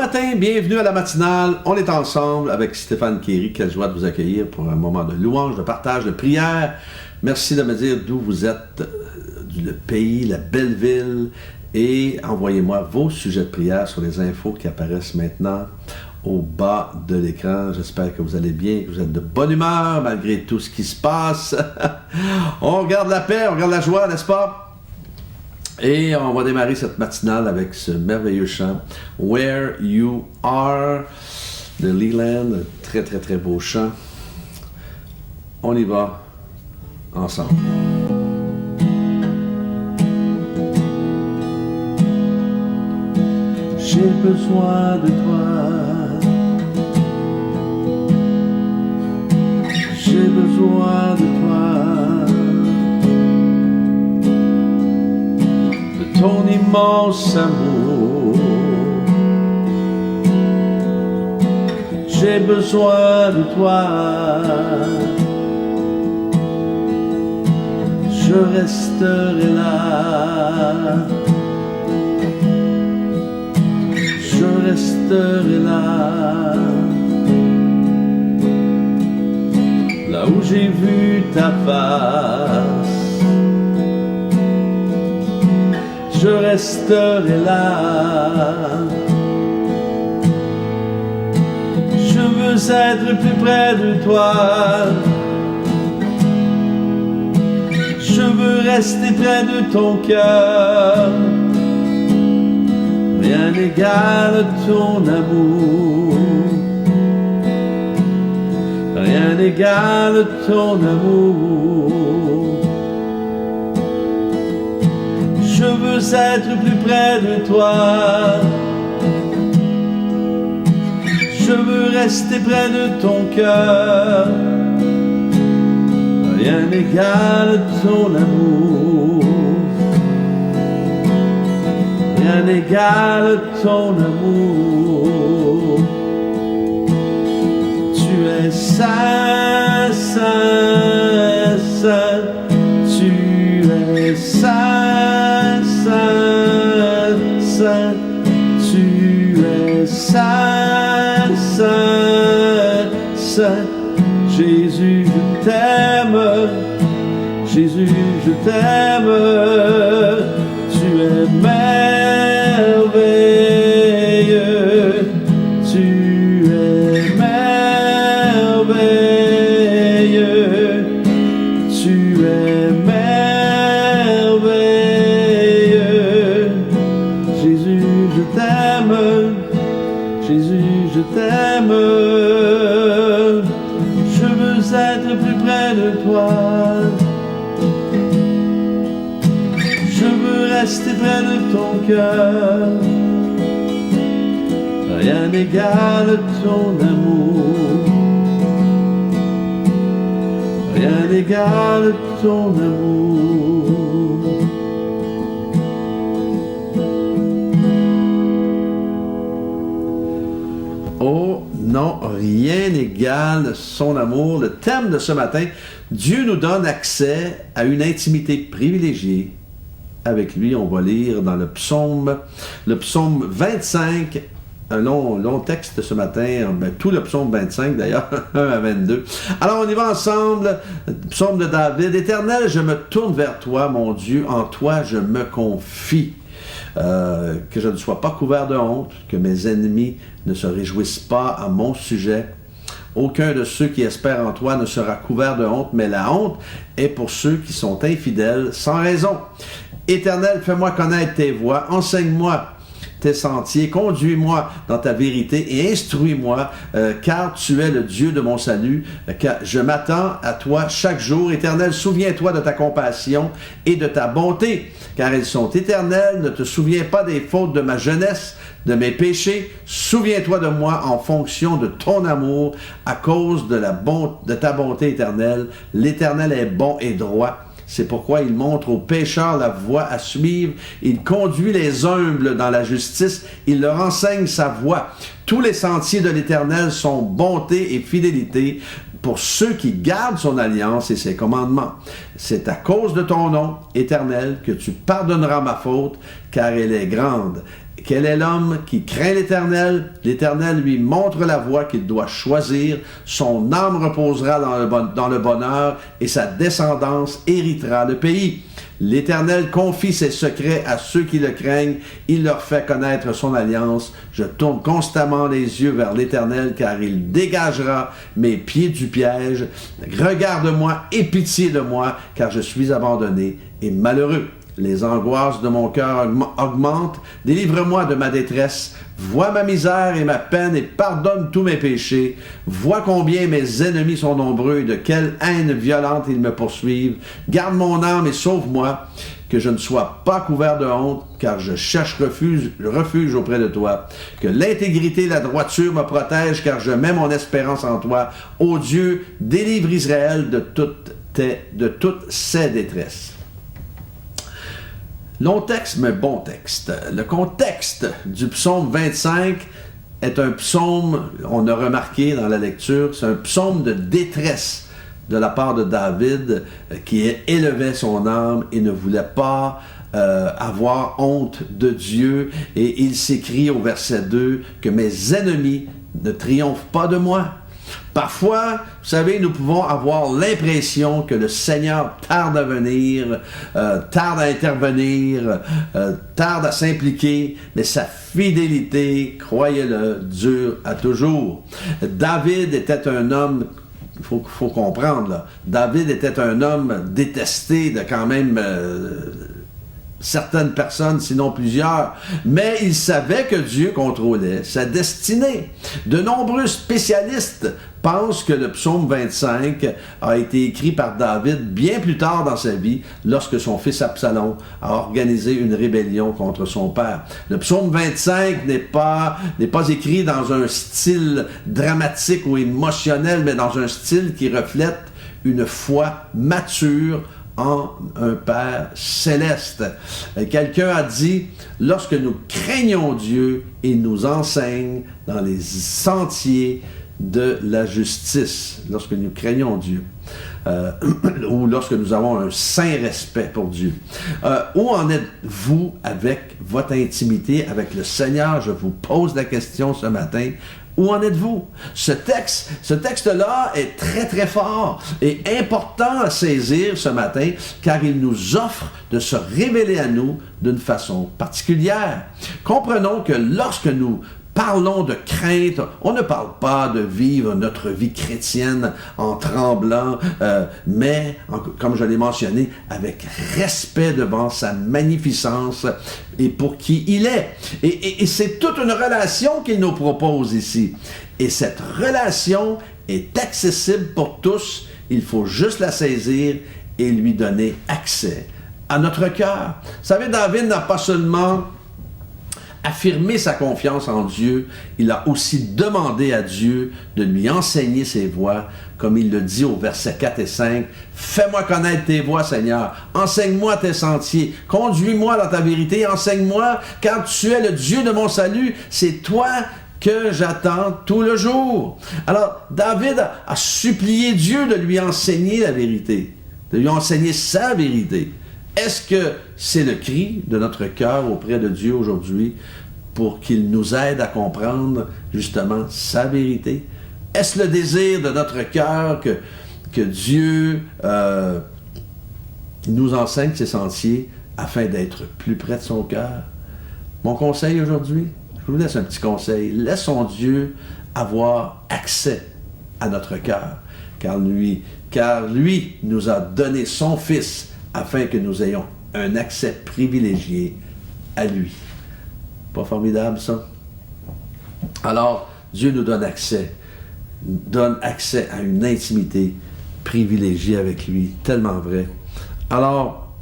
matin, bienvenue à la matinale. On est ensemble avec Stéphane Kéry. Quelle joie de vous accueillir pour un moment de louange, de partage, de prière. Merci de me dire d'où vous êtes, le pays, la belle ville. Et envoyez-moi vos sujets de prière sur les infos qui apparaissent maintenant au bas de l'écran. J'espère que vous allez bien, que vous êtes de bonne humeur malgré tout ce qui se passe. On garde la paix, on garde la joie, n'est-ce pas? Et on va démarrer cette matinale avec ce merveilleux chant « Where You Are » de Leland. Très, très, très beau chant. On y va ensemble. J'ai besoin de toi. J'ai besoin de toi. Ton immense amour, j'ai besoin de toi. Je resterai là. Je resterai là. Là où j'ai vu ta face. Je resterai là. Je veux être plus près de toi. Je veux rester près de ton cœur. Rien n'égale ton amour. Rien n'égale ton amour. Je veux être plus près de toi. Je veux rester près de ton cœur. Rien n'égale ton amour. Rien n'égale ton amour. Tu es saint, saint, saint. Tu es saint, saint, saint. Tu es saint, saint, saint. Jésus, je t'aime. Jésus, je t'aime. Tu es merveilleux. Tu es merveilleux. Tu es merveilleux. Jésus, je t'aime. Jésus, je t'aime. Je veux être plus près de toi. Je veux rester près de ton cœur. Rien n'égale ton amour. Rien n'égale ton amour. Oh non, rien n'égale son amour. Le thème de ce matin, Dieu nous donne accès à une intimité privilégiée. Avec lui, on va lire dans le psaume 25, un long texte ce matin, tout le psaume 25 d'ailleurs, 1 à 22. Alors on y va ensemble, psaume de David. Éternel, je me tourne vers toi, mon Dieu, en toi je me confie. Que je ne sois pas couvert de honte, que mes ennemis ne se réjouissent pas à mon sujet. Aucun de ceux qui espèrent en toi ne sera couvert de honte, mais la honte est pour ceux qui sont infidèles sans raison. Éternel, fais-moi connaître tes voies, enseigne-moi tes sentiers, conduis-moi dans ta vérité et instruis-moi, car tu es le Dieu de mon salut, car je m'attends à toi chaque jour. Éternel, souviens-toi de ta compassion et de ta bonté, car elles sont éternelles. Ne te souviens pas des fautes de ma jeunesse, de mes péchés. Souviens-toi de moi en fonction de ton amour, à cause de ta bonté éternelle. L'Éternel est bon et droit. C'est pourquoi il montre aux pécheurs la voie à suivre. Il conduit les humbles dans la justice. Il leur enseigne sa voie. Tous les sentiers de l'Éternel sont bonté et fidélité pour ceux qui gardent son alliance et ses commandements. C'est à cause de ton nom, Éternel, que tu pardonneras ma faute, car elle est grande. quel est l'homme qui craint l'Éternel? L'Éternel lui montre la voie qu'il doit choisir. Son âme reposera dans le bonheur et sa descendance héritera le pays. L'Éternel confie ses secrets à ceux qui le craignent. Il leur fait connaître son alliance. Je tourne constamment les yeux vers l'Éternel, car il dégagera mes pieds du piège. Regarde-moi, aie pitié de moi, car je suis abandonné et malheureux. Les angoisses de mon cœur augmentent. Délivre-moi de ma détresse. Vois ma misère et ma peine et pardonne tous mes péchés. Vois combien mes ennemis sont nombreux et de quelle haine violente ils me poursuivent. Garde mon âme et sauve-moi, que je ne sois pas couvert de honte, car je cherche refuge auprès de toi. Que l'intégrité et la droiture me protègent, car je mets mon espérance en toi. Ô Dieu, délivre Israël de toutes ses détresses. Long texte, mais bon texte. Le contexte du psaume 25 est un psaume, on a remarqué dans la lecture, c'est un psaume de détresse de la part de David qui élevait son âme et ne voulait pas avoir honte de Dieu. Et il s'écrit au verset 2 que mes ennemis ne triomphent pas de moi. Parfois, vous savez, nous pouvons avoir l'impression que le Seigneur tarde à venir, tarde à intervenir, tarde à s'impliquer, mais sa fidélité, croyez-le, dure à toujours. David était un homme, il faut comprendre, là, David était un homme détesté de quand même certaines personnes, sinon plusieurs, mais il savait que Dieu contrôlait sa destinée. De nombreux spécialistes pensent que le psaume 25 a été écrit par David bien plus tard dans sa vie, lorsque son fils Absalom a organisé une rébellion contre son père. Le psaume 25 n'est pas écrit dans un style dramatique ou émotionnel, mais dans un style qui reflète une foi mature en un Père céleste. Quelqu'un a dit, lorsque nous craignons Dieu, il nous enseigne dans les sentiers de la justice. Lorsque nous craignons Dieu. Ou lorsque nous avons un saint respect pour Dieu. Où en êtes-vous avec votre intimité avec le Seigneur? Je vous pose la question ce matin. Où en êtes-vous? Ce texte-là est très, très fort et important à saisir ce matin, car il nous offre de se révéler à nous d'une façon particulière. Comprenons que lorsque nous parlons de crainte, on ne parle pas de vivre notre vie chrétienne en tremblant, mais, comme je l'ai mentionné, avec respect devant sa magnificence et pour qui il est. Et c'est toute une relation qu'il nous propose ici. Et cette relation est accessible pour tous. Il faut juste la saisir et lui donner accès à notre cœur. Vous savez, David n'a pas seulement affirmer sa confiance en Dieu, il a aussi demandé à Dieu de lui enseigner ses voies, comme il le dit au verset 4 et 5. « Fais-moi connaître tes voies, Seigneur. Enseigne-moi tes sentiers. Conduis-moi dans ta vérité. Enseigne-moi, car tu es le Dieu de mon salut. C'est toi que j'attends tout le jour. » Alors, David a supplié Dieu de lui enseigner la vérité, de lui enseigner sa vérité. Est-ce que c'est le cri de notre cœur auprès de Dieu aujourd'hui pour qu'il nous aide à comprendre justement sa vérité? Est-ce le désir de notre cœur que Dieu nous enseigne ses sentiers afin d'être plus près de son cœur? Mon conseil aujourd'hui, je vous laisse un petit conseil. Laissons Dieu avoir accès à notre cœur, car lui nous a donné son Fils afin que nous ayons un accès privilégié à lui. Pas formidable, ça? Alors, Dieu nous donne accès à une intimité privilégiée avec lui, tellement vrai. Alors,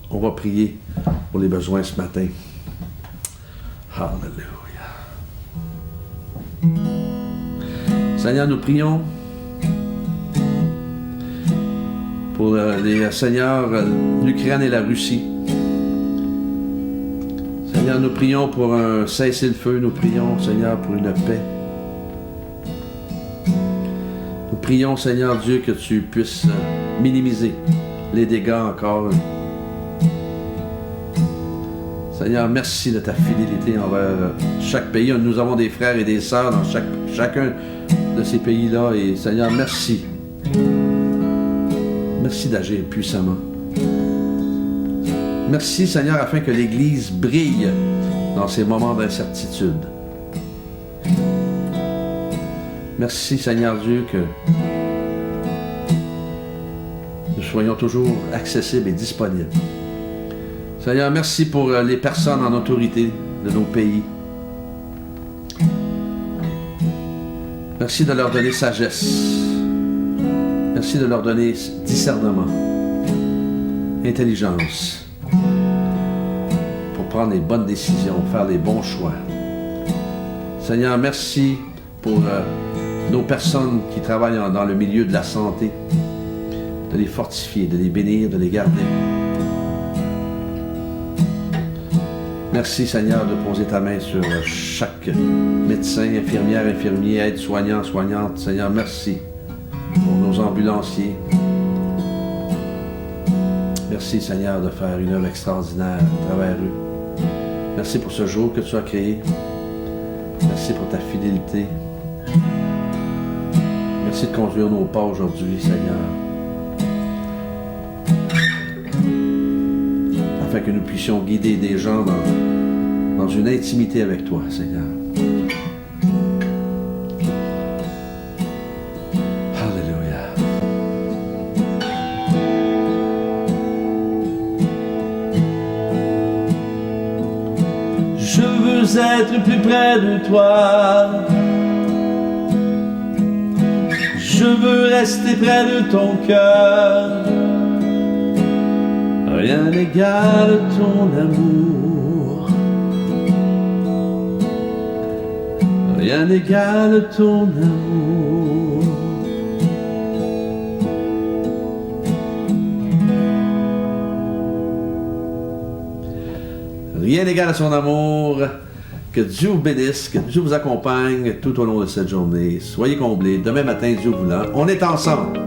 on va prier pour les besoins ce matin. Alléluia. Seigneur, nous prions pour les Seigneur, l'Ukraine et la Russie. Seigneur, nous prions pour un cessez-le-feu. Nous prions, Seigneur, pour une paix. Nous prions, Seigneur Dieu, que tu puisses minimiser les dégâts encore. Seigneur, merci de ta fidélité envers chaque pays. Nous avons des frères et des sœurs dans chacun de ces pays-là. Et Seigneur, merci. Merci d'agir puissamment. Merci, Seigneur, afin que l'Église brille dans ces moments d'incertitude. Merci, Seigneur Dieu, que nous soyons toujours accessibles et disponibles. Seigneur, merci pour les personnes en autorité de nos pays. Merci de leur donner sagesse. Merci de leur donner discernement, intelligence, pour prendre les bonnes décisions, faire les bons choix. Seigneur, merci pour nos personnes qui travaillent dans le milieu de la santé, de les fortifier, de les bénir, de les garder. Merci, Seigneur, de poser ta main sur chaque médecin, infirmière, infirmier, aide-soignant, soignante. Seigneur, merci pour nos ambulanciers. Merci, Seigneur, de faire une œuvre extraordinaire à travers eux. Merci pour ce jour que tu as créé. Merci pour ta fidélité. Merci de conduire nos pas aujourd'hui, Seigneur, afin que nous puissions guider des gens dans une intimité avec toi, Seigneur. Alléluia. Je veux être plus près de toi. Je veux rester près de ton cœur. Rien n'égale ton amour. Rien n'égale ton amour. Rien n'égale à son amour. Que Dieu vous bénisse, que Dieu vous accompagne tout au long de cette journée. Soyez comblés. Demain matin, Dieu voulant, on est ensemble.